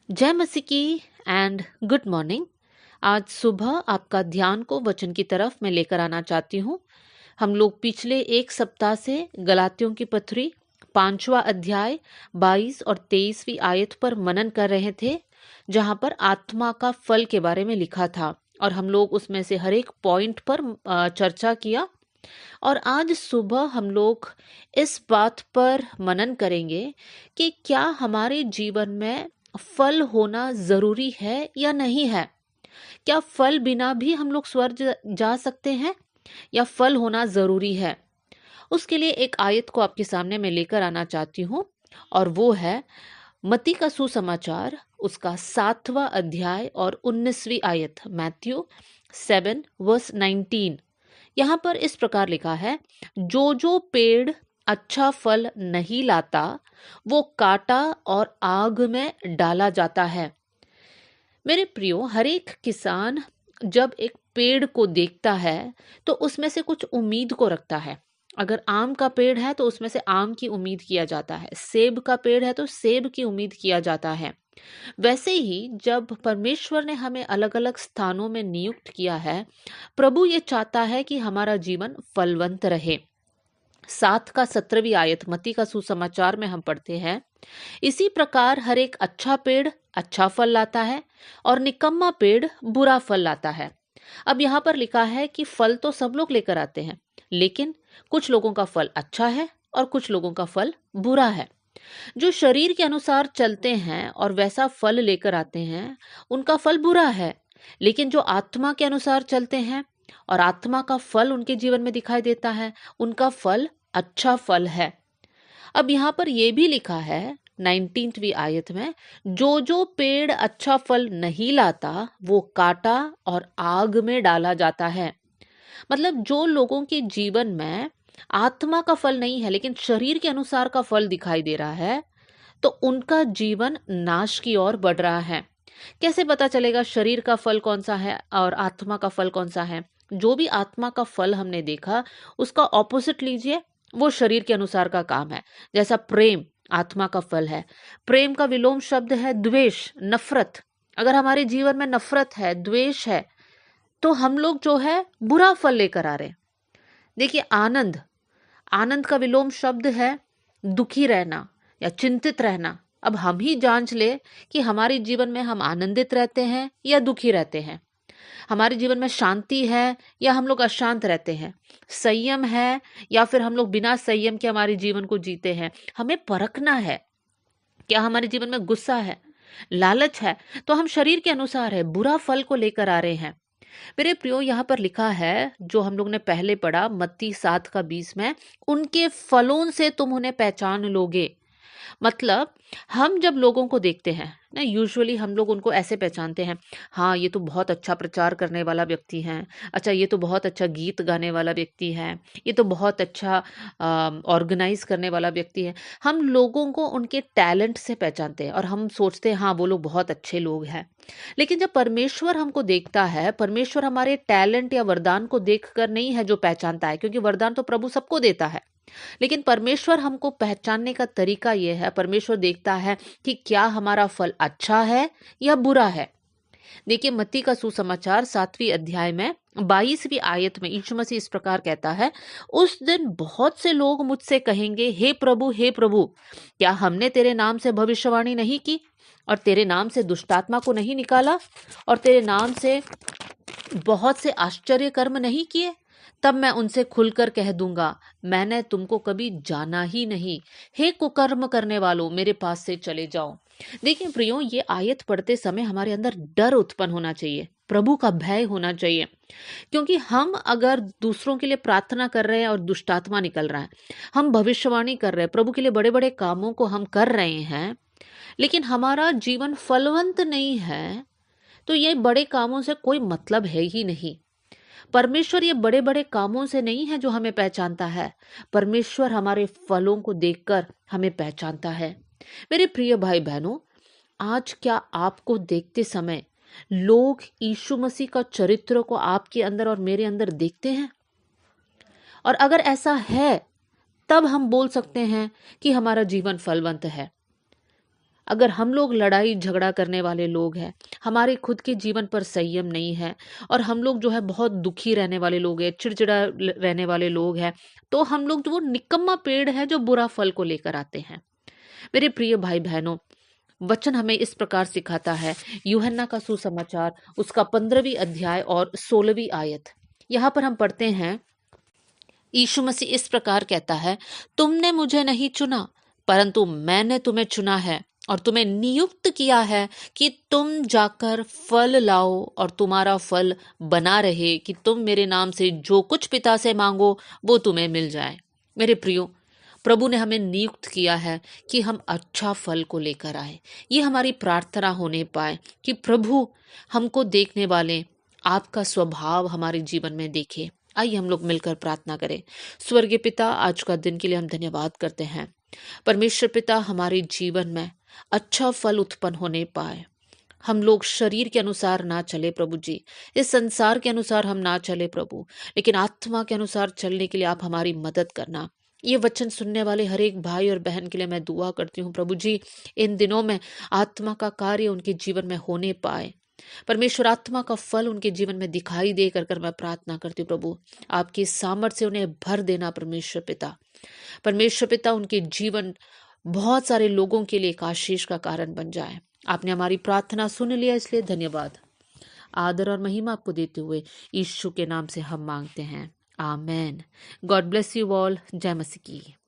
जय मसीह की एंड गुड मॉर्निंग। आज सुबह आपका ध्यान को वचन की तरफ मैं लेकर आना चाहती हूँ। हम लोग पिछले एक सप्ताह से गलातियों की पत्री 5वां अध्याय 22 और 23वीं आयत पर मनन कर रहे थे, जहाँ पर आत्मा का फल के बारे में लिखा था और हम लोग उसमें से हर एक पॉइंट पर चर्चा किया। और आज सुबह हम लोग इस बात पर मनन करेंगे कि क्या हमारे जीवन में फल होना जरूरी है या नहीं है। क्या फल बिना भी हम लोग स्वर्ग जा सकते हैं या फल होना जरूरी है। उसके लिए एक आयत को आपके सामने मैं लेकर आना चाहती हूँ, और वो है मत्ती का सुसमाचार, उसका 7वां अध्याय और 19वीं आयत, मैथ्यू 7:19। यहाँ पर इस प्रकार लिखा है, जो जो पेड़ अच्छा फल नहीं लाता वो काटा और आग में डाला जाता है। मेरे प्रियो, हर एक किसान जब एक पेड़ को देखता है तो उसमें से कुछ उम्मीद को रखता है। अगर आम का पेड़ है तो उसमें से आम की उम्मीद किया जाता है, सेब का पेड़ है तो सेब की उम्मीद किया जाता है। वैसे ही जब परमेश्वर ने हमें अलग अलग स्थानों में नियुक्त किया है, प्रभु ये चाहता है कि हमारा जीवन फलवंत रहे। 7 का 17वीं आयत मत्ती का सुसमाचार में हम पढ़ते हैं, इसी प्रकार हर एक अच्छा पेड़ अच्छा फल लाता है और निकम्मा पेड़ बुरा फल लाता है। अब यहाँ पर लिखा है कि फल तो सब लोग लेकर आते हैं, लेकिन कुछ लोगों का फल अच्छा है और कुछ लोगों का फल बुरा है। जो शरीर के अनुसार चलते हैं और वैसा फल लेकर आते हैं, उनका फल बुरा है। लेकिन जो आत्मा के अनुसार चलते हैं और आत्मा का फल उनके जीवन में दिखाई देता है, उनका फल अच्छा फल है। अब यहाँ पर यह भी लिखा है 19वीं आयत में, जो जो पेड़ अच्छा फल नहीं लाता वो काटा और आग में डाला जाता है। मतलब जो लोगों के जीवन में आत्मा का फल नहीं है लेकिन शरीर के अनुसार का फल दिखाई दे रहा है, तो उनका जीवन नाश की ओर बढ़ रहा है। कैसे पता चलेगा शरीर का फल कौन सा है और आत्मा का फल कौन सा है? जो भी आत्मा का फल हमने देखा, उसका ऑपोजिट लीजिए, वो शरीर के अनुसार का काम है। जैसा प्रेम आत्मा का फल है। प्रेम का विलोम शब्द है द्वेष, नफरत। अगर हमारे जीवन में नफरत है, द्वेष है, तो हम लोग जो है बुरा फल लेकर आ रहे हैं। देखिए, आनंद, आनंद का विलोम शब्द है दुखी रहना या चिंतित रहना। अब हम ही जांच ले कि हमारे जीवन में हम आनंदित रहते हैं या दुखी रहते हैं। हमारे जीवन में शांति है या हम लोग अशांत रहते हैं। संयम है या फिर हम लोग बिना संयम के हमारे जीवन को जीते हैं। हमें परखना है, क्या हमारे जीवन में गुस्सा है, लालच है, तो हम शरीर के अनुसार है, बुरा फल को लेकर आ रहे हैं। मेरे प्रियो, यहाँ पर लिखा है जो हम लोग ने पहले पढ़ा मत्ती 7:20 में, उनके फलों से तुम उन्हें पहचान लोगे। मतलब हम जब लोगों को देखते हैं ना, यूजुअली हम लोग उनको ऐसे पहचानते हैं, हाँ ये तो बहुत अच्छा प्रचार करने वाला व्यक्ति है, अच्छा ये तो बहुत अच्छा गीत गाने वाला व्यक्ति है, ये तो बहुत अच्छा ऑर्गेनाइज करने वाला व्यक्ति है। हम लोगों को उनके टैलेंट से पहचानते हैं और हम सोचते हैं हाँ वो लोग बहुत अच्छे लोग हैं। लेकिन जब परमेश्वर हमको देखता है, परमेश्वर हमारे टैलेंट या वरदान को देखकर नहीं है जो पहचानता है, क्योंकि वरदान तो प्रभु सबको देता है। लेकिन परमेश्वर हमको पहचानने का तरीका यह है, परमेश्वर देखता है कि क्या हमारा फल अच्छा है या बुरा है। देखिए, मत्ती का सुसमाचार 7वीं अध्याय में 22वीं आयत में यीशु मसीह इस प्रकार कहता है, उस दिन बहुत से लोग मुझसे कहेंगे, हे प्रभु, क्या हमने तेरे नाम से भविष्यवाणी नहीं की और तेरे नाम से दुष्टात्मा को नहीं निकाला और तेरे नाम से बहुत से आश्चर्य कर्म नहीं किए? तब मैं उनसे खुलकर कह दूंगा, मैंने तुमको कभी जाना ही नहीं। हे कुकर्म करने वालों, मेरे पास से चले जाओ। देखिए प्रियो, ये आयत पढ़ते समय हमारे अंदर डर उत्पन्न होना चाहिए, प्रभु का भय होना चाहिए। क्योंकि हम अगर दूसरों के लिए प्रार्थना कर रहे हैं और दुष्टात्मा निकल रहा है, हम भविष्यवाणी कर रहे हैं, प्रभु के लिए बड़े बड़े कामों को हम कर रहे हैं, लेकिन हमारा जीवन फलवंत नहीं है, तो ये बड़े कामों से कोई मतलब है ही नहीं। परमेश्वर ये बड़े बड़े कामों से नहीं है जो हमें पहचानता है, परमेश्वर हमारे फलों को देखकर हमें पहचानता है। मेरे प्रिय भाई बहनों, आज क्या आपको देखते समय लोग यीशु मसीह का चरित्र को आपके अंदर और मेरे अंदर देखते हैं? और अगर ऐसा है, तब हम बोल सकते हैं कि हमारा जीवन फलवंत है। अगर हम लोग लड़ाई झगड़ा करने वाले लोग हैं, हमारे खुद के जीवन पर संयम नहीं है और हम लोग जो है बहुत दुखी रहने वाले लोग हैं, चिड़चिड़ा रहने वाले लोग हैं, तो हम लोग जो वो निकम्मा पेड़ है जो बुरा फल को लेकर आते हैं। मेरे प्रिय भाई बहनों, वचन हमें इस प्रकार सिखाता है, यूहन्ना का सुसमाचार उसका 15वीं अध्याय और 16वीं आयत। यहाँ पर हम पढ़ते हैं, यीशु मसीह इस प्रकार कहता है, तुमने मुझे नहीं चुना परंतु मैंने तुम्हें चुना है और तुम्हें नियुक्त किया है कि तुम जाकर फल लाओ और तुम्हारा फल बना रहे, कि तुम मेरे नाम से जो कुछ पिता से मांगो वो तुम्हें मिल जाए। मेरे प्रियो, प्रभु ने हमें नियुक्त किया है कि हम अच्छा फल को लेकर आए। ये हमारी प्रार्थना होने पाए कि प्रभु हमको देखने वाले आपका स्वभाव हमारे जीवन में देखे। आइए हम लोग मिलकर प्रार्थना करें। स्वर्गीय पिता, आज का दिन के लिए हम धन्यवाद करते हैं। परमेश्वर पिता, हमारे जीवन में अच्छा फल उत्पन्न होने पाए। हम लोग शरीर के अनुसार ना चले प्रभु जी, इस संसार के अनुसार हम ना चले प्रभु, लेकिन आत्मा के अनुसार चलने के लिए आप हमारी मदद करना। ये वचन सुनने वाले हर एक भाई और बहन के लिए मैं दुआ करती हूँ प्रभु जी, इन दिनों में आत्मा का कार्य उनके जीवन में होने पाए। परमेश्वर, आत्मा का फल उनके जीवन में दिखाई दे कर मैं प्रार्थना करती हूँ प्रभु, आपकी सामर्थ्य से उन्हें भर देना परमेश्वर पिता। परमेश्वर पिता, उनके जीवन बहुत सारे लोगों के लिए एक आशीष का कारण बन जाए। आपने हमारी प्रार्थना सुन लिया, इसलिए धन्यवाद। आदर और महिमा आपको देते हुए यीशु के नाम से हम मांगते हैं, amen. God bless you all. जय मसीह की।